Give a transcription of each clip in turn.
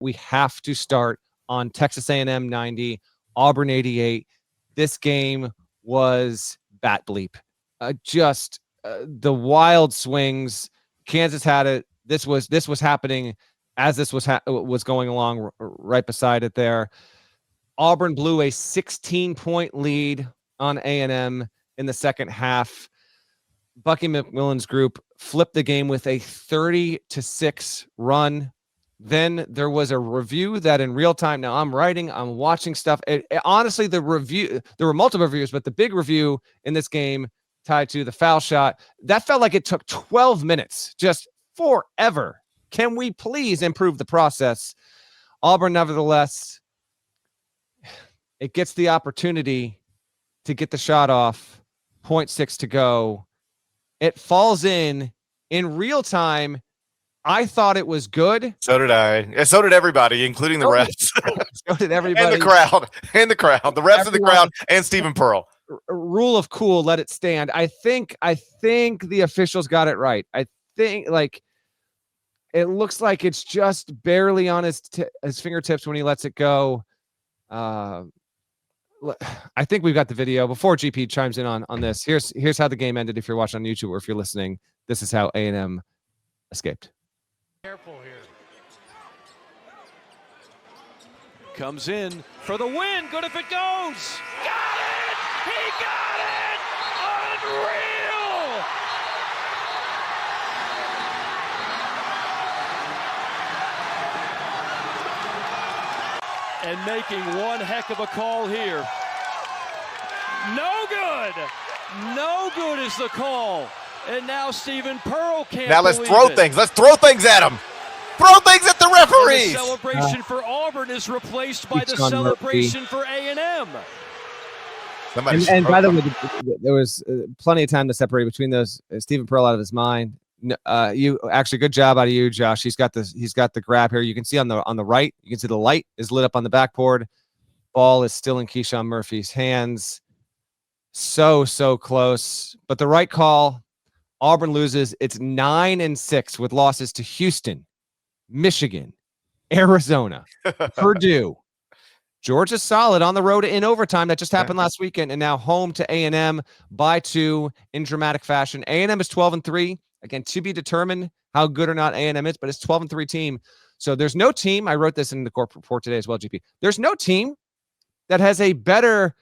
we have to start on Texas A&M 90, Auburn 88. This game was bat bleep. The wild swings. Kansas had it. This was happening as this was going along right beside it there. Auburn blew a 16-point lead on A&M in the second half. Bucky McMillan's group flipped the game with a 30-6 run. Then there was a review that in real time. Now I'm watching stuff. Honestly, there were multiple reviews, but the big review in this game tied to the foul shot, that felt like it took 12 minutes, just forever. Can we please improve the process? Auburn, nevertheless, it gets the opportunity to get the shot off. 0.6 to go. It falls in real time. I thought it was good. So did I. And so did everybody, including the refs. So did everybody. And the crowd. The refs and the crowd and Stephen Pearl. Rule of cool, let it stand. I think the officials got it right. I think it looks like it's just barely on his fingertips when he lets it go. I think we've got the video. Before GP chimes in on this, here's how the game ended. If you're watching on YouTube or if you're listening, this is how A&M escaped. Careful here. Comes in for the win. Good if it goes. Got it! He got it! Unreal! And making one heck of a call here. No good! No good is the call. And now Stephen Pearl can't. Now let's throw things. Let's throw things at him. Throw things at the referees. The celebration for Auburn is replaced by the celebration for A&M. And by the way, there was plenty of time to separate between those. Stephen Pearl out of his mind. Good job out of you, Josh. He's got the grab here. You can see on the right. You can see the light is lit up on the backboard. Ball is still in Keyshawn Murphy's hands. So close, but the right call. Auburn loses. It's 9-6 with losses to Houston, Michigan, Arizona, Purdue. Georgia's solid on the road in overtime. That just happened last weekend, and now home to A&M by 2 in dramatic fashion. A&M is 12-3. Again, to be determined how good or not A&M is, but it's 12-3 team. So there's no team. I wrote this in the corporate report today as well, GP. There's no team that has a better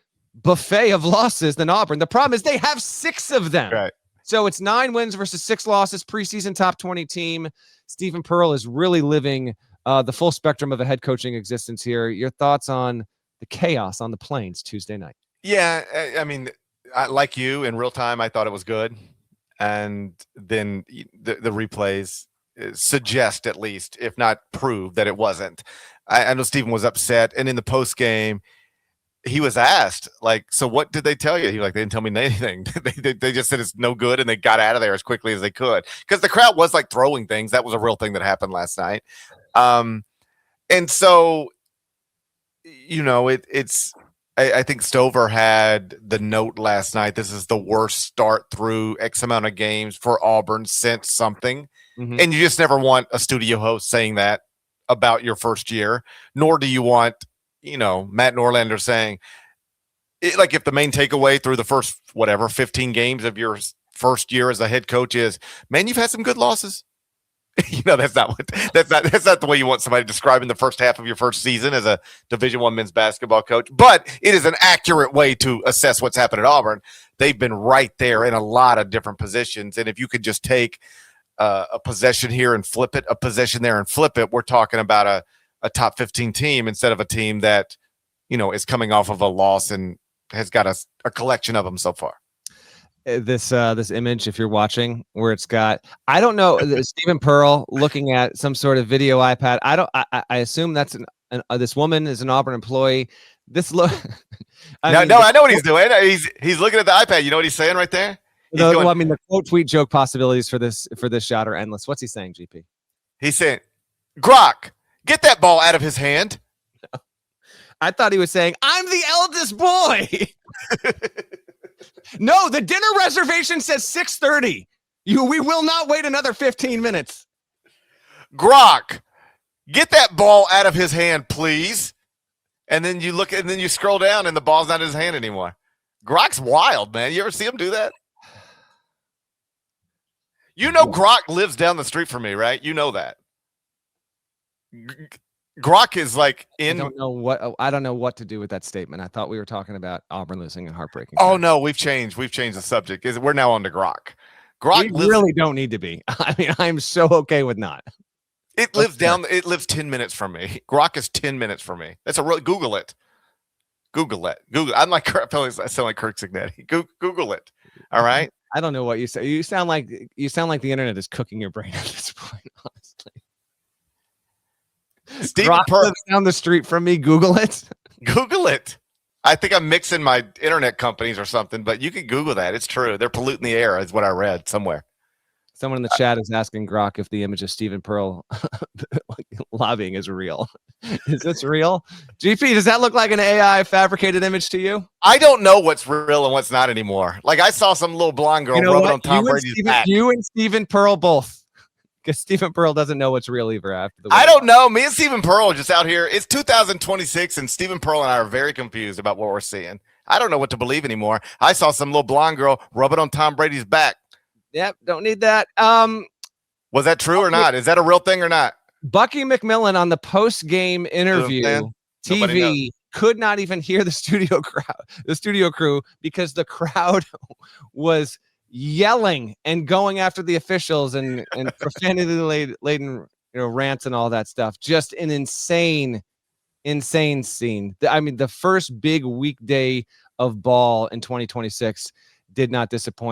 buffet of losses than Auburn. The problem is they have 6 of them. Right. So it's 9 wins versus 6 losses, preseason top 20 team. Stephen Pearl is really living the full spectrum of a head coaching existence here. Your thoughts on the chaos on the Plains Tuesday night? Yeah, I mean, like you, in real time, I thought it was good. And then the replays suggest, at least, if not prove, that it wasn't. I know Stephen was upset. And in the post game, he was asked, so what did they tell you? He was like, they didn't tell me anything. they just said it's no good, and they got out of there as quickly as they could. Because the crowd was throwing things. That was a real thing that happened last night. And so, it's I think Stover had the note last night. This is the worst start through X amount of games for Auburn since something. Mm-hmm. And you just never want a studio host saying that about your first year, nor do you want Matt Norlander saying, if the main takeaway through the first, 15 games of your first year as a head coach is, man, you've had some good losses. That's not the way you want somebody describing the first half of your first season as a Division I men's basketball coach. But it is an accurate way to assess what's happened at Auburn. They've been right there in a lot of different positions. And if you could just take a possession here and flip it, a possession there and flip it, we're talking about a top 15 team instead of a team that, is coming off of a loss and has got a collection of them so far. This image, if you're watching, where it's got, I don't know, Stephen Pearl looking at some sort of video iPad. I assume that's this woman is an Auburn employee. This look. I know what he's doing. He's looking at the iPad. You know what he's saying right there? The quote, tweet, joke possibilities for this shot are endless. What's he saying, GP? He's saying, Grok, get that ball out of his hand. I thought he was saying, I'm the eldest boy. No, the dinner reservation says 6:30. We will not wait another 15 minutes. Grok, Get that ball out of his hand, please. And then you look, and then you scroll down, and the ball's not in his hand anymore. Grok's wild, man. You ever see him do that? You know Grok lives down the street from me, right? You know that. Grok is like in. I don't know what to do with that statement. I thought we were talking about Auburn losing and heartbreaking. Oh no, we've changed the subject. We're now on to Grok. Grok really don't need to be. I mean, I'm so okay with not. It lives 10 minutes from me. Grok is 10 minutes from me. That's a real. Google it. I'm like, I sound like Kirk Signetti. Google it. All right. I don't know what you say. You sound like the internet is cooking your brain at this point. Honestly. Stephen Pearl lives down the street from me. Google it. Google it. I think I'm mixing my internet companies or something, but you can Google that. It's true. They're polluting the air, is what I read somewhere. Someone in the chat is asking Grok if the image of Stephen Pearl lobbying is real. Is this real? GP, does that look like an AI fabricated image to you? I don't know what's real and what's not anymore. Like I saw some little blonde girl rubbing on Tom Brady's back. You and Stephen Pearl both. Because Stephen Pearl doesn't know what's real either after the. I don't know. Me and Stephen Pearl are just out here. It's 2026, and Stephen Pearl and I are very confused about what we're seeing. I don't know what to believe anymore. I saw some little blonde girl rubbing on Tom Brady's back. Yep, don't need that. Was that true or not? Is that a real thing or not? Bucky McMillan on the post-game interview TV could not even hear the studio crew, because the crowd was yelling and going after the officials and profanity laden rants and all that stuff. Just an insane scene. I mean, the first big weekday of ball in 2026 did not disappoint.